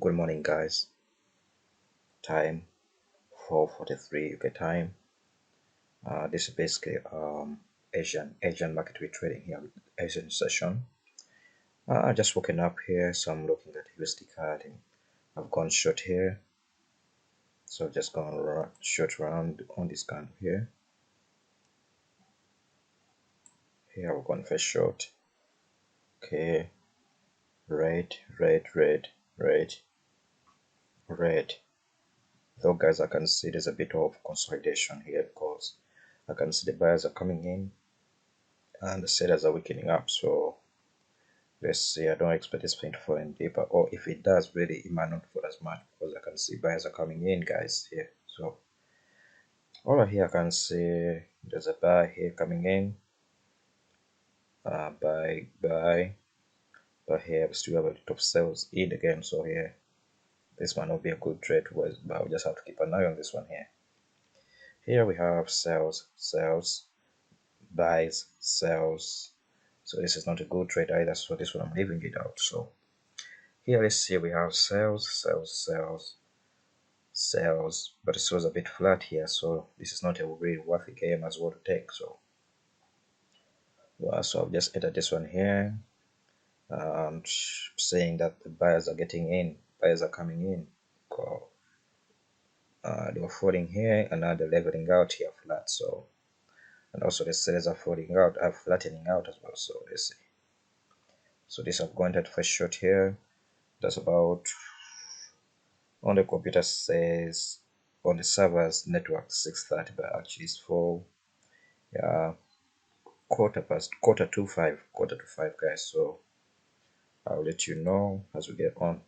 Good morning, guys. Time 4:43 UK time. This is basically Asian market we're trading here, Asian session. Just woken up here, so I'm looking at USD card. And I've gone short here, so just gone short round on this candle here. Here I've gone for short. Okay, red, red, red, red, red. Though, guys, I can see there's a bit of consolidation here because I can see the buyers are coming in and the sellers are waking up. So let's see, I don't expect this thing to fall in deeper, or if it does, really, it might not fall as much because I can see buyers are coming in, guys, here. So over here, I can see there's a buy here coming in, buy, but here we still have a lot of sales in again. So here, this might not be a good trade, but we just have to keep an eye on this one here. Here we have sales, buys, sells. So this is not a good trade either. So this one I'm leaving it out. So here, let's see, we have sales, but it was a bit flat here, so this is not a really worthy game as well to take. So so I've just entered this one here, saying that the buyers are getting in, buyers are coming in. They were falling here and now they're leveling out here flat. So, and also the sellers are falling out, are flattening out as well. So let's see. So this I've gone for short here. That's about, on the computer says, on the server's network 6:30, but actually it's 4, yeah, quarter to five, guys. So I'll let you know as we get on.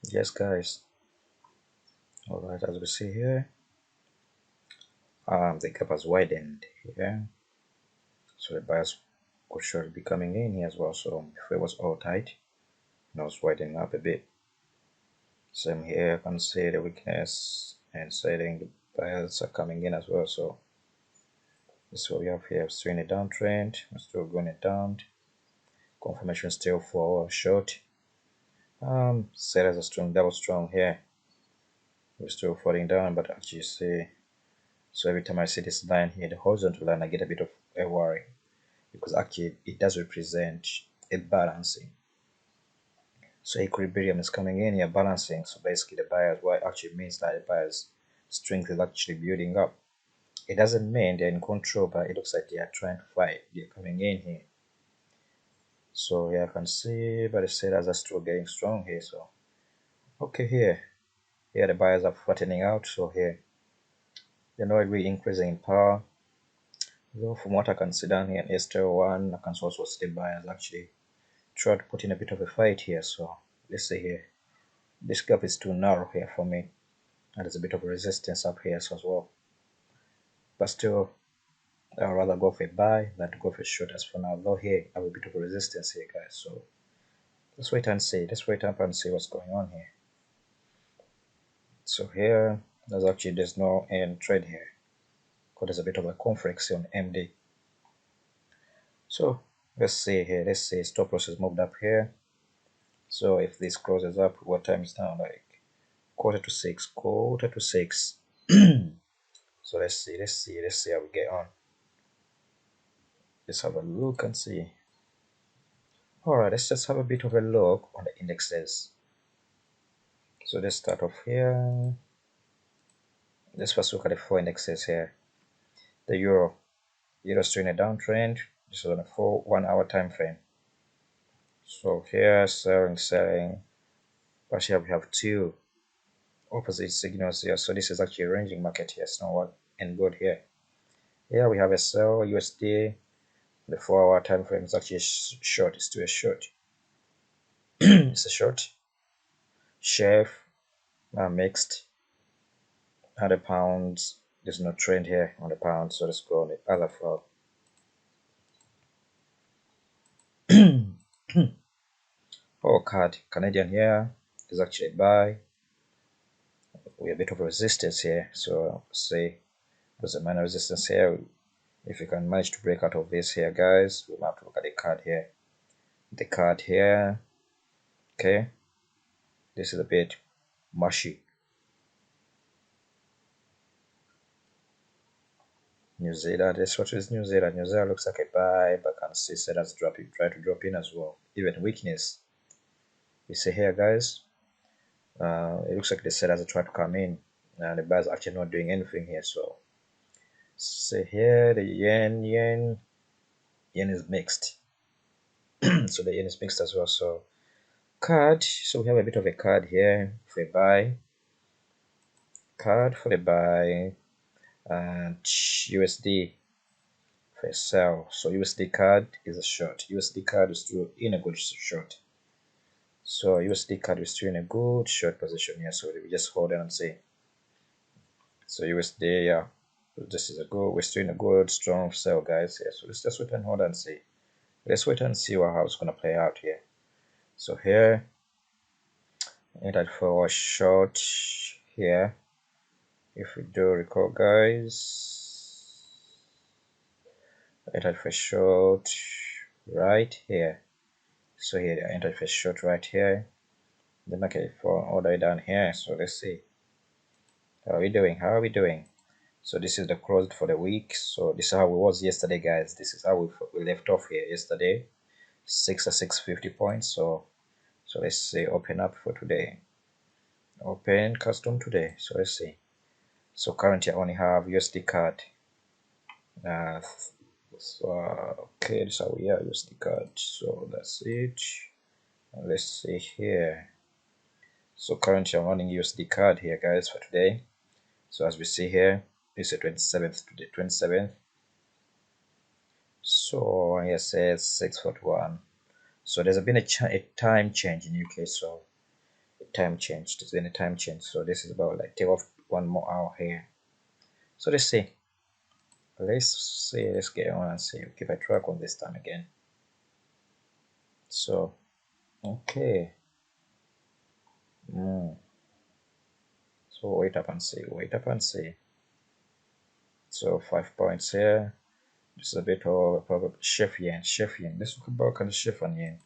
Yes, guys. All right, as we see here, the gap has widened here, so the buyers could surely be coming in here as well. So if it was all tight, now it's widening up a bit. Same here, I can see the weakness and saying the buyers are coming in as well. So this is what we have here. We're still in a downtrend, we're still going it down. Confirmation still for short. Sellers are strong, double strong here. We're still falling down, but actually see, so every time I see this line here, the horizontal line, I get a bit of a worry because actually it does represent a balancing. So equilibrium is coming in here, balancing. So basically the buyers, what actually means that the buyers strength is actually building up. It doesn't mean they're in control, but it looks like they are trying to fight. They're coming in here. So here I can see, but the sellers are still getting strong here. So okay, here the buyers are flattening out. So here they're not really increasing in power. Though from what I can see down here in STL1, I can also see the buyers actually try to put in a bit of a fight here. So let's see here. This gap is too narrow here for me. And there's a bit of resistance up here as well. But still, I'd rather go for a buy than to go for a short as for now. Though here, I have a bit of a resistance here, guys. So let's wait and see. Let's wait up and see what's going on here. So here, there's no end trade here. Because there's a bit of a conflict on MD. So let's see here. Let's see. Stop loss is moved up here. So if this closes up, what time is now? Like quarter to six. So let's see how we get on. Let's have a look and see. Alright, let's just have a bit of a look on the indexes. So let's start off here. Let's first look at the four indexes here. The euro is still in a downtrend. This is on a 1 hour time frame. So here, selling, but here we have two opposite signals here. So this is actually a ranging market here. It's not what and good here. Here we have a sell USD The 4-hour time frame is actually short. It's still a short. It's a short. Chef mixed 100 pounds. There's no trend here on the pound, so let's go on the other floor. Oh, card Canadian here is actually buy. We have a bit of resistance here, so say there's a minor resistance here. If you can manage to break out of this here, guys, we'll have to look at the card here. The card here, okay, this is a bit mushy. New Zealand, this what is New Zealand. New Zealand looks like a buy, but can see sellers dropping, try to drop in as well. Even weakness. You see here, guys, it looks like the sellers are trying to come in, and the buyers are actually not doing anything here. So, see here, the yen is mixed. So the yen is mixed as well. So card, so we have a bit of a card here for a buy, card for the buy, and USD for a sell. So USD card is a short. USD card is still in a good short. So USD card is still in a good short position here. So we just hold on and see. So USD, yeah, this is a good. We're still in a good strong sell, guys. Yeah. So let's just wait and hold and see. Let's wait and see how it's gonna play out here. So here, entered for a short here. If we do recall, guys, entered for short right here. So here I entered for short right here. The market for all the way down here. So let's see. How are we doing? How are we doing? So this is the close for the week. So this is how it was yesterday, guys. This is how we left off here yesterday. 650 points. So let's see. Open up for today. Open custom today. So let's see. So currently I only have USD card. So okay, this is how we are USD card. So that's it. Let's see here. So currently I'm running USD card here, guys, for today. So as we see here, it's the 27th today, 27th. So here says 641. So there's been a time change in UK. So a time change. There's been a time change. So this is about like take off 1 more hour here. So let's see. Let's get on and see. Keep a track on this time again. So okay. So wait up and see. Wait up and see. So 5 points here. This is a bit of probably chef yen. Let's look about kind of chef on yen.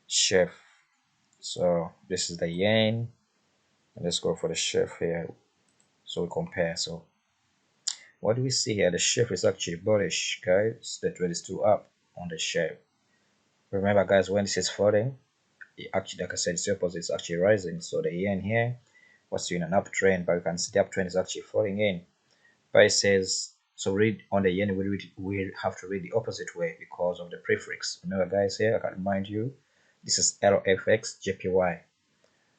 Chef. So this is the yen. And let's go for the chef here. So we compare. So what do we see here? The chef is actually bullish, guys. The trade is still up on the chef. Remember, guys, when this is falling, it actually, like I said, it's the opposite. It's actually rising. So the yen here was doing an uptrend, but you can see the uptrend is actually falling in. But it says, so read on the yen, we have to read the opposite way because of the prefix. Remember, guys, here I can remind you, this is LFX JPY.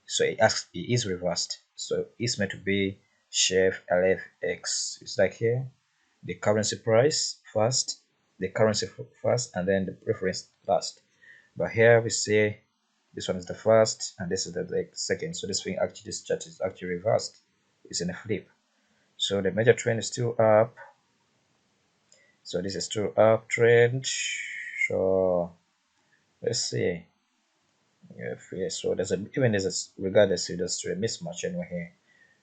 So it is reversed. So it's meant to be chef LFX. It's like here, the currency price first, the currency first, and then the preference last. But here we say this one is the first, and this is the second. So this thing actually, this chart is actually reversed. It's in a flip. So the major trend is still up. So this is still uptrend. So let's see. Yeah, so there's a regardless if there's a mismatch anyway here,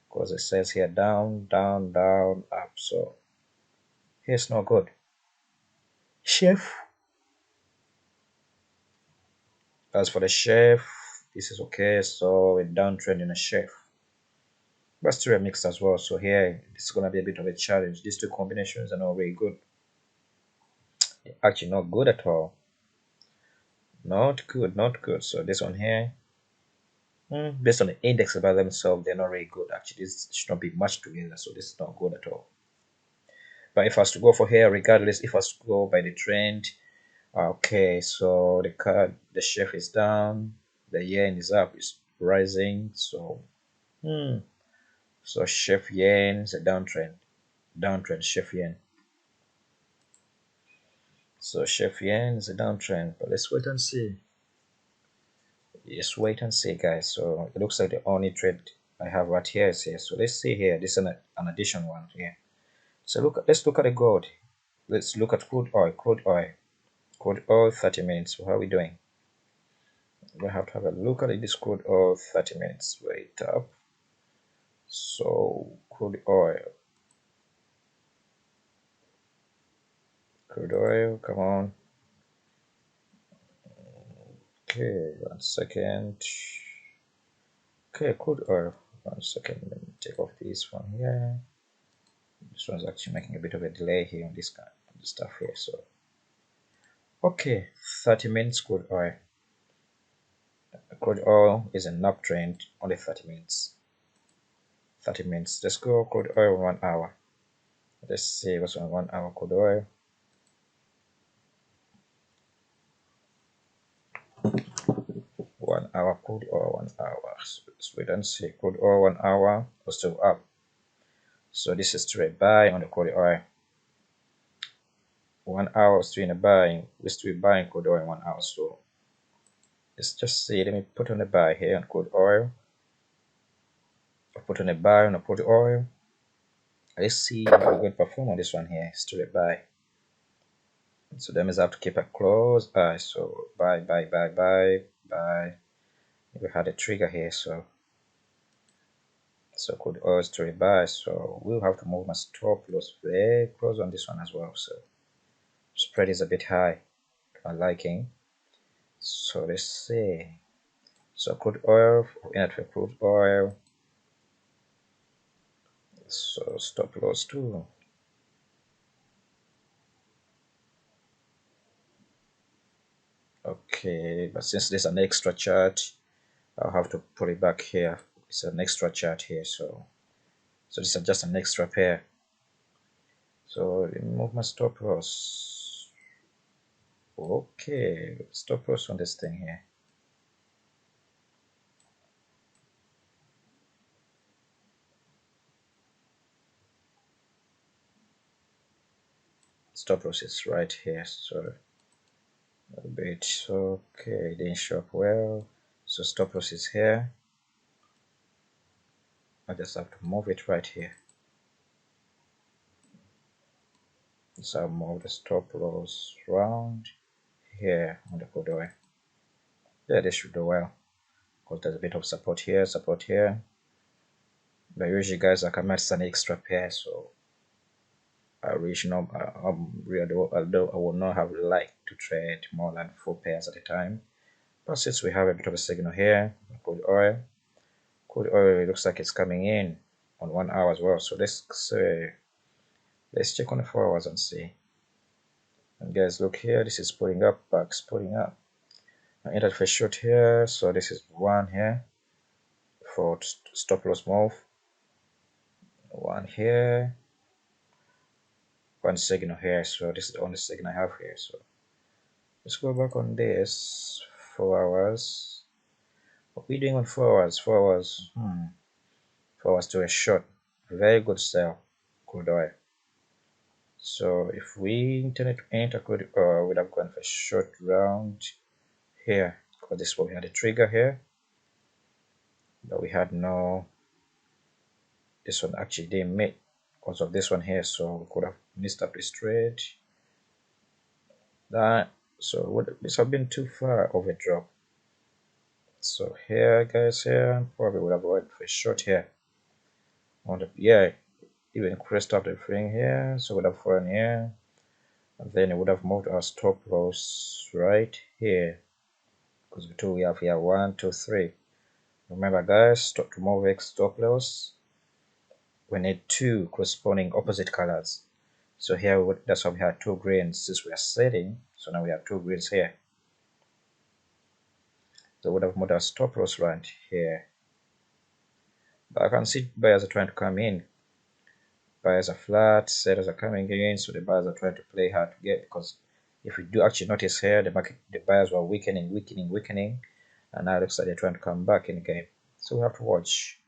because it says here down, down, down, up. So here's not good. Chef. As for the chef, this is okay. So we're downtrend in a chef, but still a mix as well. So here it's gonna be a bit of a challenge. These two combinations are not very good. Actually, not good at all. Not good, not good. So this one here, based on the index by themselves, they're not really good. Actually, this should not be much together. So this is not good at all. But if I was to go for here, regardless, if I was to go by the trend, okay, so the chef is down, the yen is up, it's rising. So, so chef yen is a downtrend, chef yen. So Chef Yen is a downtrend, but let's wait and see. Just wait and see, guys. So it looks like the only trade I have right here is here. So let's see here. This is an addition one here. So let's look at the gold. Let's look at crude oil. Crude oil 30 minutes. So how are we doing? We're gonna have to have a look at this crude oil 30 minutes. Wait up. So crude oil. Crude oil, come on. Okay, 1 second. Okay, crude oil. 1 second. Let me take off this one here. This one's actually making a bit of a delay here on this kind of stuff here. So okay, 30 minutes crude oil. Crude oil is an uptrend, only 30 minutes. 30 minutes. Let's go crude oil 1 hour. Let's see what's on 1 hour crude oil. 1 hour crude oil, 1 hour. So we don't see crude oil 1 hour or still up. So this is straight buy on the crude oil. 1 hour still in a buying. We're still buying crude oil in 1 hour. So let's just see. Let me put on a buy here on crude oil. I'll put on a buy on the crude oil. Let's see how we're going to perform on this one here. Straight buy. So that means I have to keep a close eye. So buy. We had a trigger here, so crude oil straight buy. So we'll have to move my stop loss very close on this one as well. So spread is a bit high to my liking. So let's see. So crude oil, in it for crude oil. So stop loss too. Okay, but since there's an extra chart, I'll have to put it back here. It's an extra chart here, so this is just an extra pair. So remove my stop loss. Okay, stop loss on this thing here. Stop loss is right here, so a bit. Okay, didn't show up well. So stop loss is here. I just have to move it right here. So I'll move the stop loss round here on the crude oil. Yeah, this should do well because there's a bit of support here. But usually, guys, I can match an extra pair, so I reach no. Although I would not have liked to trade more than 4 pairs at a time, but since we have a bit of a signal here, crude oil looks like it's coming in on 1 hour as well. So let's check on the 4 hours and see. And guys, look here. This is pulling up, back, pulling up. I entered for short here, so this is one here for stop loss move. One here, one signal here. So this is the only signal I have here. So let's go back on this 4 hours. What are we doing on 4 hours? 4 hours. 4 hours to a short. Very good sell. Crude oil. So if we intended to enter crude oil, we'd have gone for a short round here because this is what we had a trigger here, but we had no. This one actually didn't meet because of this one here, so we could have missed up this trade. So would this have been too far of a drop? So here, guys, here probably would have went for a short here. On the even crest up the thing here, so would have fallen here, and then it would have moved our stop loss right here because we have here 1, 2, 3. Remember, guys, to move X stop loss, we need two corresponding opposite colors. So here, that's why we have two greens since we are setting. So now we have two greens here. So we would have moved our stop loss right here. But I can see buyers are trying to come in. Buyers are flat, sellers are coming in, so the buyers are trying to play hard to get, because if you do actually notice here, the buyers were weakening, and now it looks like they're trying to come back in the game. So we have to watch.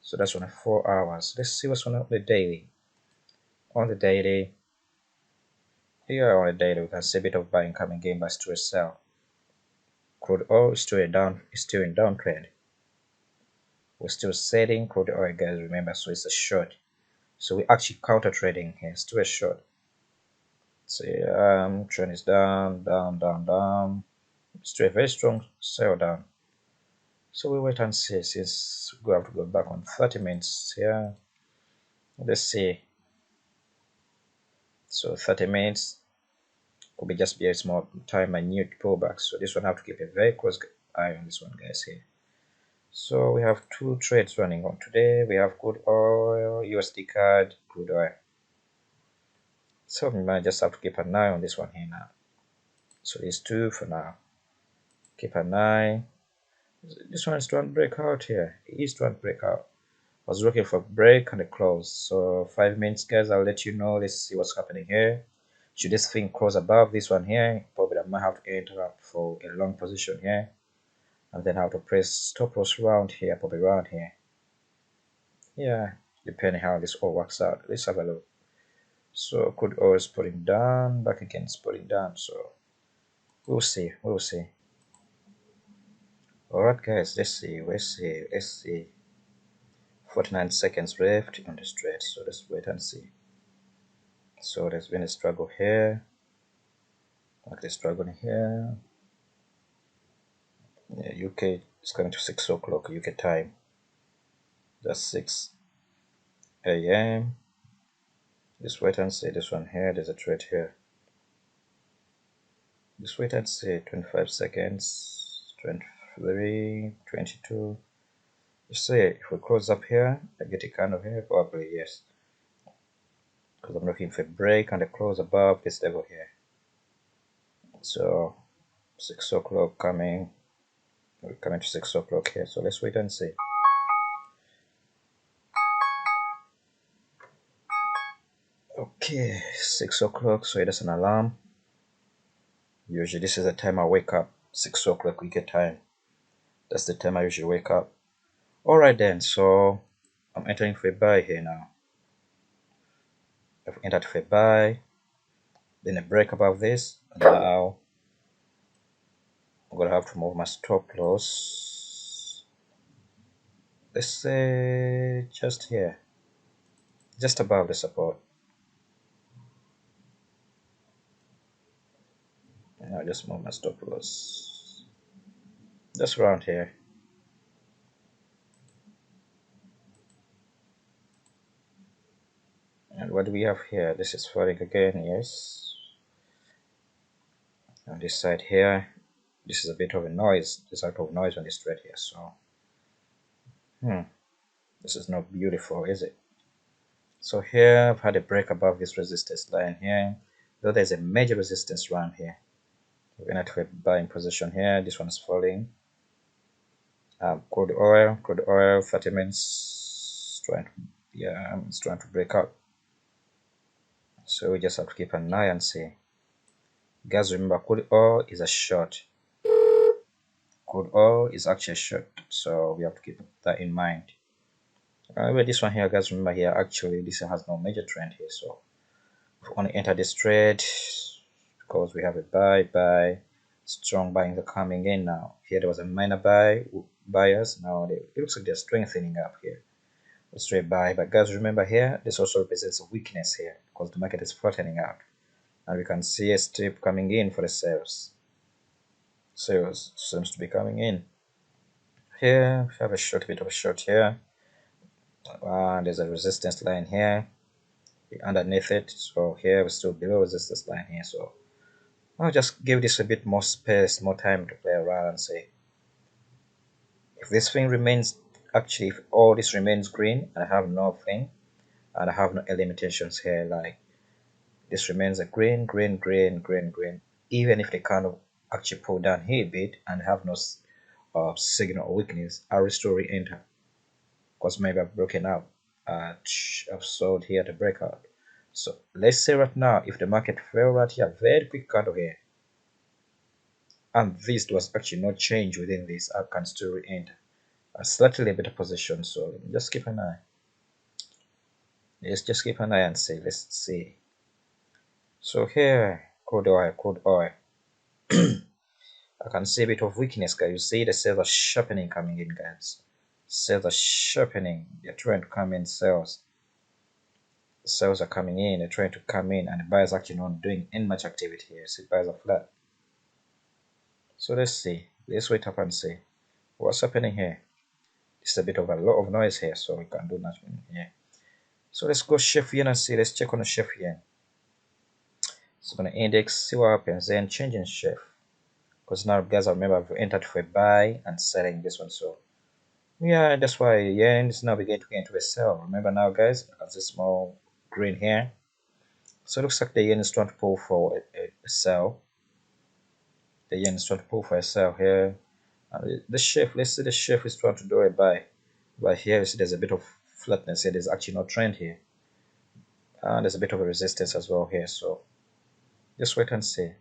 So that's on the 4 hours. Let's see what's on the daily. On the daily, Here on the daily, we can see a bit of buying coming in by still a sell. Crude oil is still in downtrend. We're still selling crude oil, guys. Remember, so it's a short. So we actually counter trading here. Still a short. See, trend is down, down, down, down. Still a very strong sell down. So we wait and see. Since we have to go back on 30 minutes here. Let's see. So 30 minutes could be just be a small time minute pullback. So this one have to keep a very close eye on this one, guys, here. So we have two trades running on today. We have crude oil, USD CAD, crude oil. So we might just have to keep an eye on this one here now. So these two for now. Keep an eye. This one is trying to break out here. It is trying to break out. I was looking for break and a close. So 5 minutes, guys. I'll let you know. Let's see what's happening here. Should this thing close above this one here, probably I might have to enter up for a long position here. And then have to press stop loss around here, probably around here. Yeah, depending how this all works out. Let's have a look. So crude oil is pulling down, back again it's pulling down. So we'll see. Alright guys, let's see. 49 seconds left on this trade, so let's wait and see. So there's been a struggle here, like the struggle here. Yeah, UK is coming to 6 o'clock UK time. That's 6 a.m. Just wait and see this one here. There's a trade here. Just wait and see. 25 seconds, 23, 22. You see, if we close up here, I get a candle here, probably yes. Because I'm looking for a break and a close above this level here. So 6 o'clock coming. We're coming to 6 o'clock here. So let's wait and see. Okay, 6 o'clock. So it is an alarm. Usually this is the time I wake up. 6 o'clock we get time. That's the time I usually wake up. Alright then, so I'm entering for a buy here now. I've entered for a buy. Then a break above this. And now I'm gonna have to move my stop loss. Let's say just here. Just above the support. And I'll just move my stop loss. Just around here. And what do we have here? This is falling again, yes. On this side here, this is a bit of a noise. There's a lot of noise on this thread here, so this is not beautiful, is it? So here I've had a break above this resistance line here, though there's a major resistance around here. We're going to buy in position here. This one is falling. Crude oil, 30 minutes. It's trying to break out. So we just have to keep an eye and see. Guys, remember, crude oil is a short. Crude oil is actually a short, so we have to keep that in mind. But this one here, guys, remember here, actually, this has no major trend here, so if we want to enter this trade, because we have a buy, strong buying are coming in now. Here there was a minor buyers, now it looks like they're strengthening up here. A straight buy, but guys, remember here, this also represents a weakness here, because the market is flattening out. And we can see a strip coming in for the sales. Sales seems to be coming in. Here, we have a bit of a short here. There's a resistance line here underneath it, so here we're still below resistance line here, so I'll just give this a bit more space, more time to play around and see if this thing remains, actually if all this remains green and I have nothing and I have no limitations here, like this remains a green, even if they kind of actually pull down here a bit and have no signal or weakness, I will still re-enter because maybe I've broken out. I've sold here to breakout. So let's say right now, if the market fell right here, very quick candle here, and this was actually no change within this, I can still re-enter a slightly better position. So just keep an eye. Let's just keep an eye and see. Let's see. So here, crude oil. I can see a bit of weakness, guys. You see the sales are sharpening coming in, guys. Sales are sharpening. They're trying to come in. Sales are coming in. They're trying to come in, and the buyers actually not doing any much activity here. See, buyers are flat. So let's see. Let's wait up and see what's happening here. It's a bit of a lot of noise here, so we can do nothing here. So let's go chef yen and see. Let's check on the chef yen. It's gonna index, see what happens, then changing chef. Because now, guys, I remember I've entered for a buy and selling this one. So yeah, that's why yen is now beginning to get into a sell. Remember now, guys, as a small green here. So it looks like the yen is trying to pull for a sell. The yen is trying to pull for a sell here. And the chef, let's see, the chef is trying to do a buy. But here you see there's a bit of flatness here. There's actually no trend here. And there's a bit of a resistance as well here. So just wait and see.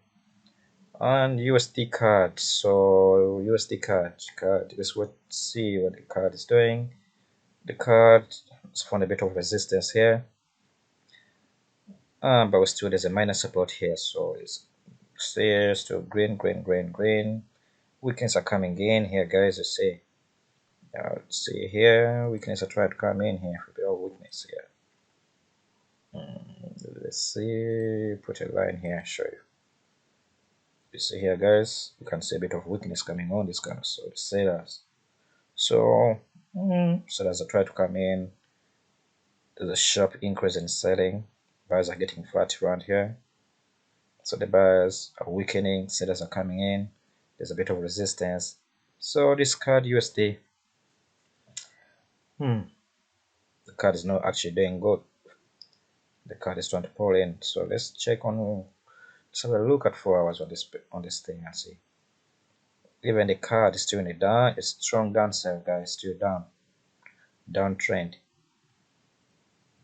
And USD card. So USD card. Let's see what the card is doing. The card has found a bit of resistance here. But still there's a minor support here. So it's still green. Weekends are coming in here, guys. You see. Let's see here. Weakness are trying to come in here. A bit of weakness here. Let's see. Put a line here. Show you. You see here, guys. You can see a bit of weakness coming on this kind of so the sellers. So sellers are trying to come in. There's a sharp increase in selling. Buyers are getting flat around here. So the buyers are weakening. Sellers are coming in. There's a bit of resistance. So this card USD. The card is not actually doing good. The card is trying to pull in. So let's check on. Let's have a look at 4 hours on this thing and see. Even the card is still in a down. It's strong downside, guys. Still downtrend.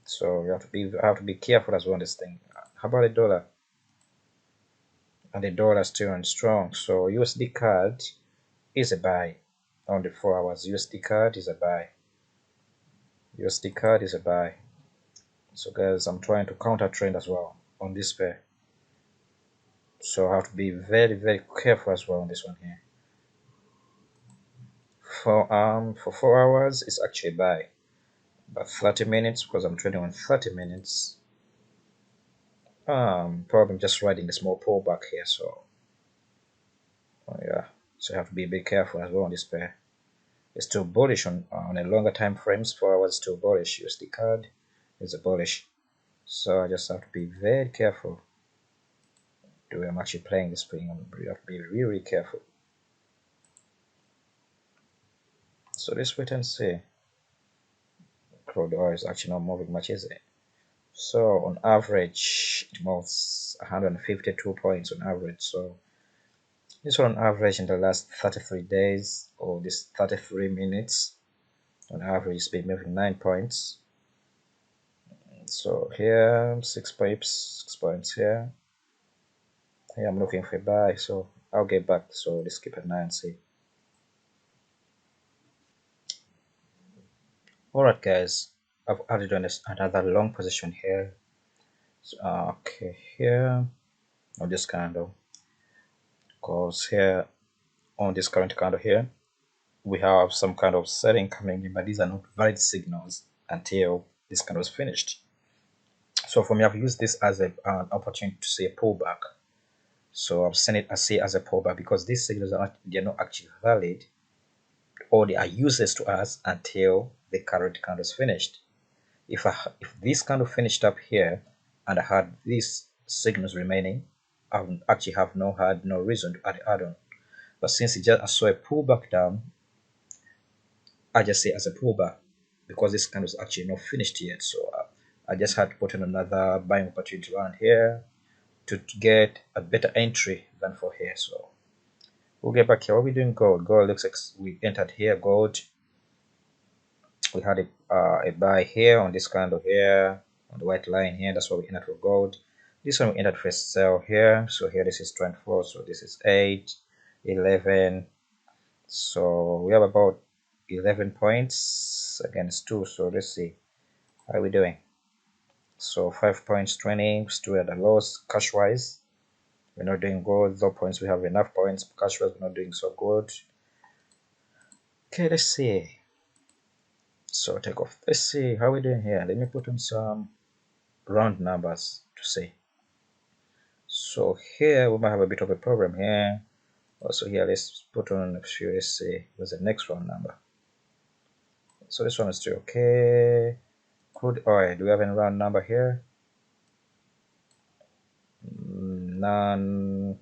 So you have to be careful as well on this thing. How about the dollar? And the dollar still on strong. So USD card is a buy on the 4 hours. USD card is a buy. USD card is a buy. So guys, I'm trying to counter trend as well on this pair. So I have to be very careful as well on this one here. For 4 hours, it's actually a buy. But 30 minutes, because I'm trading on 30 minutes, probably just riding a small pullback here. So yeah, so you have to be a bit careful as well on this pair. It's still bullish on a longer time frames. 4 hours still bullish. USD card is a bullish. So I just have to be very careful. The way I'm actually playing this thing, you have to be really careful. So let's wait and see. Crude oil is actually not moving much, is it? So on average, it moves 152 points on average. So this one on average in the last 33 days or this 33 minutes, on average, it's been moving 9 points. So here 6 points here. Here I'm looking for a buy, so I'll get back. So let's keep an eye and see. Alright guys, I've added on another long position here. So, okay, here on this candle, because here on this current candle here, we have some kind of setting coming in, but these are not valid signals until this candle is finished. So for me, I've used this as an opportunity to see a pullback. So I've seen it, I see it as a pullback because these signals they're not actually valid, or they are useless to us until the current candle is finished. If this candle finished up here and I had these signals remaining, I would actually have no reason to add on. But since I saw a pullback down, I just see it as a pullback because this candle is actually not finished yet. So I just had to put in another buying opportunity around here to get a better entry than for here. So we'll get back here. What are we doing? Gold. Gold looks like we entered here. Gold. We had a buy here on this candle here on the white line here. That's what we entered for gold. This one we entered for sell here. So here this is 24. So this is 8, 11. So we have about 11 points against 2. So let's see how are we doing. So 5 points training, still at the loss cash wise. We're not doing good. Though points, we have enough points. Cash wise, we're not doing so good. Okay, let's see. So take off. Let's see how we're doing here. Let me put on some round numbers to see. So here we might have a bit of a problem here. Also here, let's put on a few. Let's see what's the next round number. So this one is still okay. Crude oil. Do we have any round number here? None.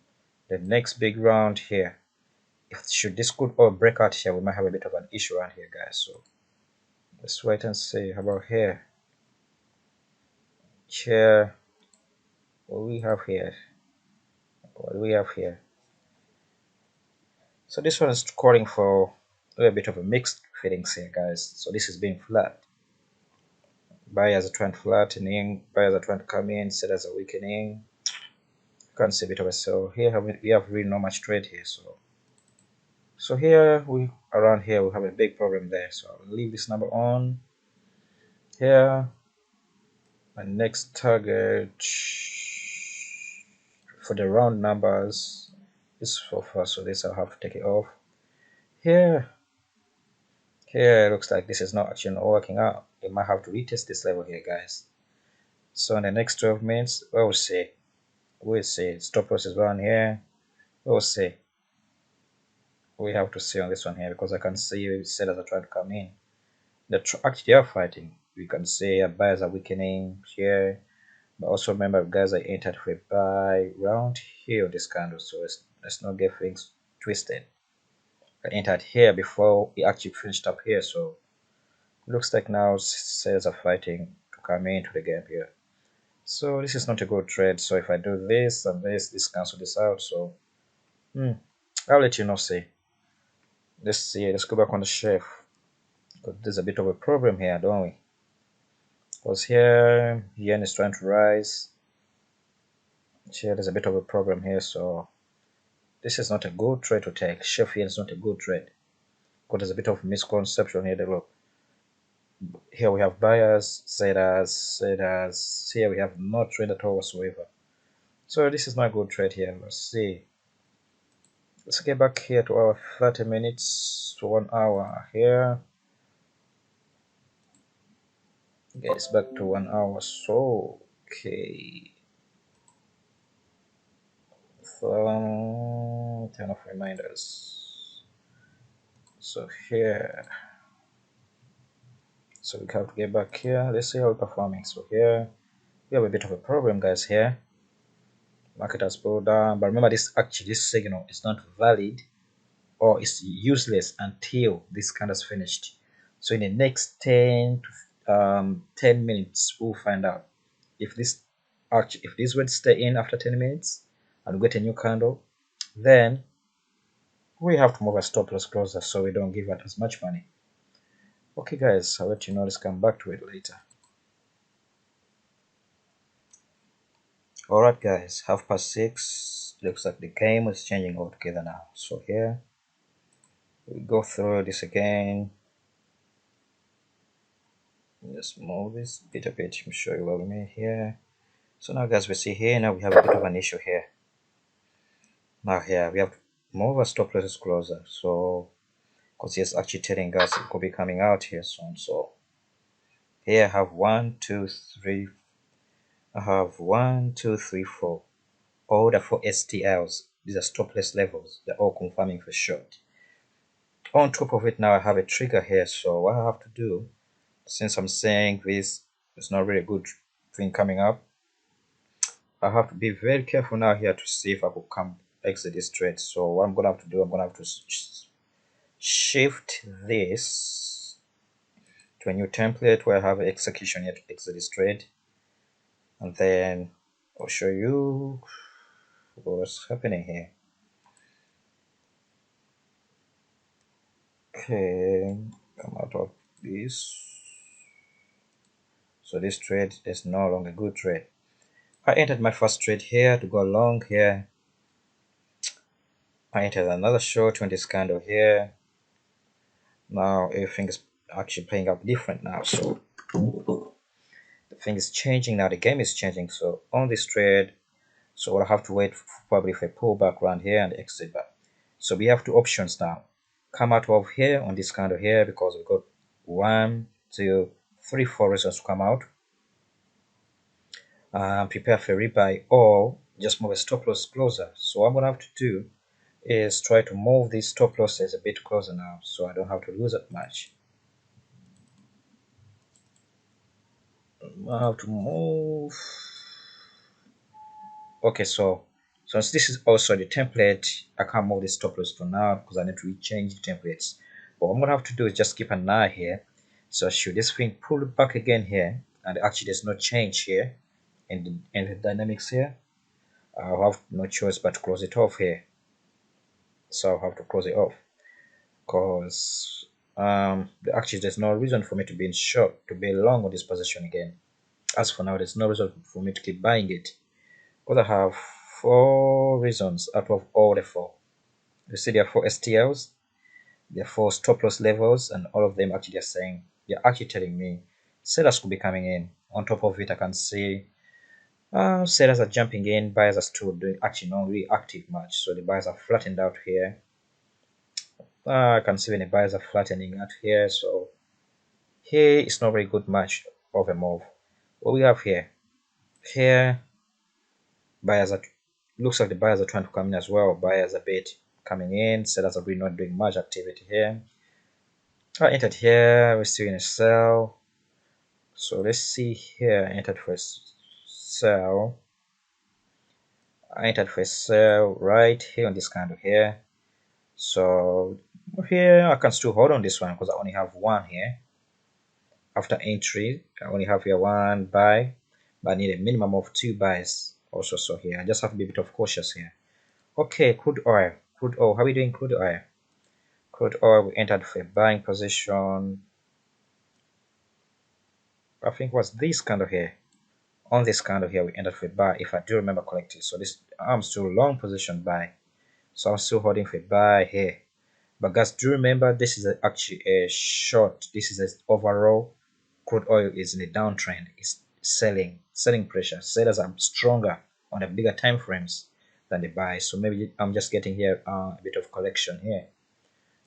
The next big round here. Should this crude oil break out here, we might have a bit of an issue around here, guys. So let's wait and see. How about here? Here, what do we have here? What do we have here? So this one is calling for a bit of a mixed feelings here, guys. So this is being flat. Buyers are trying to flattening, buyers are trying to come in, sellers are weakening. You can see a bit of a sell here. We have really not much trade here. So here around here we have a big problem there. So I'll leave this number on here. My next target for the round numbers is 4 so this I'll have to take it off. Here it looks like this is not actually not working out. We might have to retest this level here, guys. So in the next 12 minutes, we'll see. Stop loss is around here. We'll see. We have to see on this one here because I can see sellers are trying to come in. Actually they are fighting. We can see buyers are weakening here. But also remember, guys, I entered for a buy round here on this candle, so let's not get things twisted. I entered here before we actually finished up here, so it looks like now sellers are fighting to come into the game here. So this is not a good trade. So if I do this and this cancel this out. So I'll let you know. See, let's go back on the shelf because there's a bit of a problem here, don't we? Because here yen is trying to rise. Here there's a bit of a problem here, so this is not a good trade to take. Shelf yen is not a good trade because there's a bit of misconception here. Look, here we have buyers, sellers. Here we have no trade at all whatsoever. So this is not a good trade here. Let's see. Let's get back here to our 30 minutes to 1 hour here. Get this back to 1 hour. So okay. Turn off reminders. So here. So we have to get back here. Let's see how we're performing. So here we have a bit of a problem, guys. Here market has pulled down, but remember this signal is not valid or it's useless until this candle is finished. So in the next 10 minutes we'll find out if this would stay in after 10 minutes and get a new candle, then we have to move our stop loss closer so we don't give out as much money. Okay guys, I'll let you know. Let's come back to it later. Alright guys, 6:30. Looks like the game is changing altogether now. So here we go through this again. Just move this bit a bit. I'm sure you will me here. So now guys, we see here now we have a bit of an issue here. Now here we have to move our stop losses closer. So because it's actually telling us it could be coming out here soon. So here I have 1, 2, 3. I have 1, 2, 3, 4. All the 4 STLs. These are stop loss levels. They're all confirming for short. On top of it, now I have a trigger here. So what I have to do, since I'm saying this is not really a good thing coming up, I have to be very careful now here to see if I could exit this trade. So what I'm gonna have to do, I'm gonna have to shift this to a new template where I have execution here to exit this trade, and then I'll show you what's happening here. Okay, come out of this. So this trade is no longer a good trade. I entered my first trade here to go long here. I entered another short on this candle here. Now everything is actually playing out different now. So the things changing now, the game is changing. So on this trade, so we'll have to wait probably for a pullback around here and exit back. So we have two options now. Come out of here on this candle here because we've got 1, 2, 3, 4 reasons to come out. Prepare for rebuy or just move a stop loss closer. So what I'm gonna have to do is try to move these stop losses a bit closer now so I don't have to lose that much. I have to move. Okay, so since this is also the template, I can't move the stop loss for now because I need to change the templates. But what I'm gonna have to do is just keep an eye here. So should this thing pull back again here, and actually there's no change here in the dynamics here, I'll have no choice but to close it off here. So I'll have to close it off because actually there's no reason for me to be in short, to be long on this position again. As for now, there's no reason for me to keep buying it because I have 4 reasons out of all the 4. You see there are 4 STLs, there are 4 stop loss levels, and all of them actually are saying, they're actually telling me sellers could be coming in. On top of it, I can see sellers are jumping in, buyers are still doing actually not really active much. So the buyers are flattened out here. I can see when the buyers are flattening out here. So here it's not very good much of a move. What we have here, buyers are, looks like the buyers are trying to come in as well. Buyers a bit coming in, sellers are really not doing much activity here. I entered here, we're still in a sell. So let's see here, I entered for a sell. I entered for a sell right here on this candle here. So here I can still hold on this one because I only have one here. After entry, I only have here one buy, but I need a minimum of 2 buys also. So here I just have to be a bit of cautious here. Okay, crude oil. Crude oil. How are we doing crude oil? Crude oil, we entered for a buying position. I think it was this candle here. On this candle here, we entered for a buy, if I do remember correctly. So this, I'm still long position buy. So I'm still holding for a buy here. But guys, do remember this is actually a short. This is an overall crude oil is in a downtrend. It's selling pressure. Sellers are stronger on the bigger time frames than the buy. So maybe I'm just getting here a bit of collection here,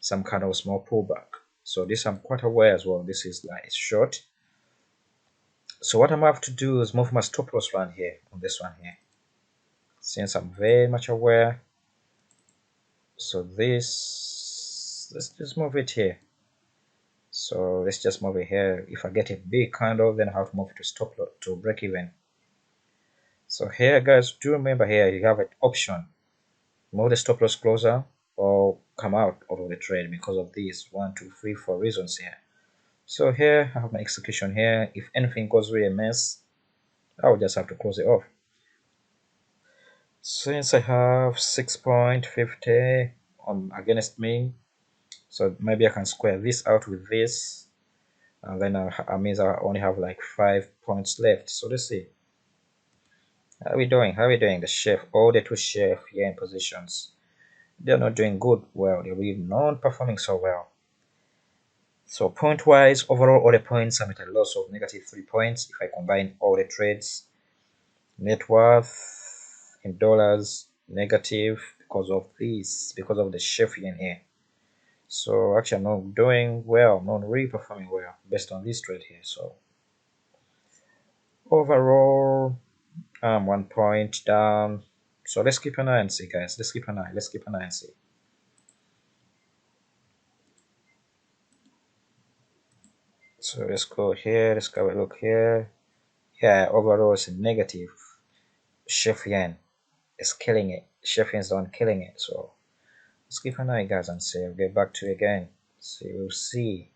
some kind of small pullback. So this I'm quite aware as well. This is like short. So what I'm gonna have to do is move my stop loss around here on this one here, since I'm very much aware. So this, let's just move it here. So let's just move it here. If I get a big candle, then I have to move it to stop loss to break even. So here guys, do remember here you have an option, move the stop loss closer or come out of the trade because of these 1, 2, 3, 4 reasons here. So here I have my execution here. If anything goes really a mess, I will just have to close it off. Since I have 6.50 against me, so maybe I can square this out with this, and then I means I only have like 5 points left. So let's see. How are we doing? How are we doing? The chef, all the 2 chef here in positions, they're not doing good. Well, they're really not performing so well. So point wise, overall all the points, I'm at a loss of -3 points if I combine all the trades. Net worth in dollars negative because of this, because of the chef in here. So actually I'm not doing well, I'm not really performing well based on this trade here. So overall I'm 1 point down. So let's keep an eye and see guys. Let's keep an eye and see. So let's go here, let's have a look here. Yeah, overall it's a negative. Chef Yen is killing it. Chef Yen's the one killing it. So let's keep an eye guys and see. I'll get back to you again. So we'll see.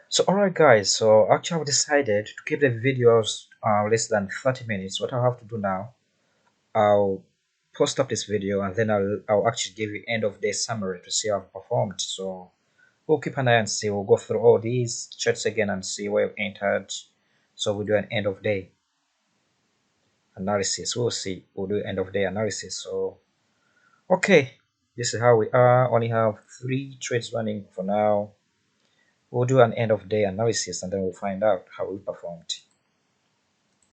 So alright guys, so actually I've decided to keep the videos less than 30 minutes. What I'll have to do now, I'll post up this video and then I'll actually give you end of day summary to see how I've performed. So we'll keep an eye and see. We'll go through all these charts again and see where we entered. So we'll do an end of day analysis. We'll see. We'll do end of day analysis. So okay, this is how we are. Only have 3 trades running for now. We'll do an end of day analysis and then we'll find out how we performed.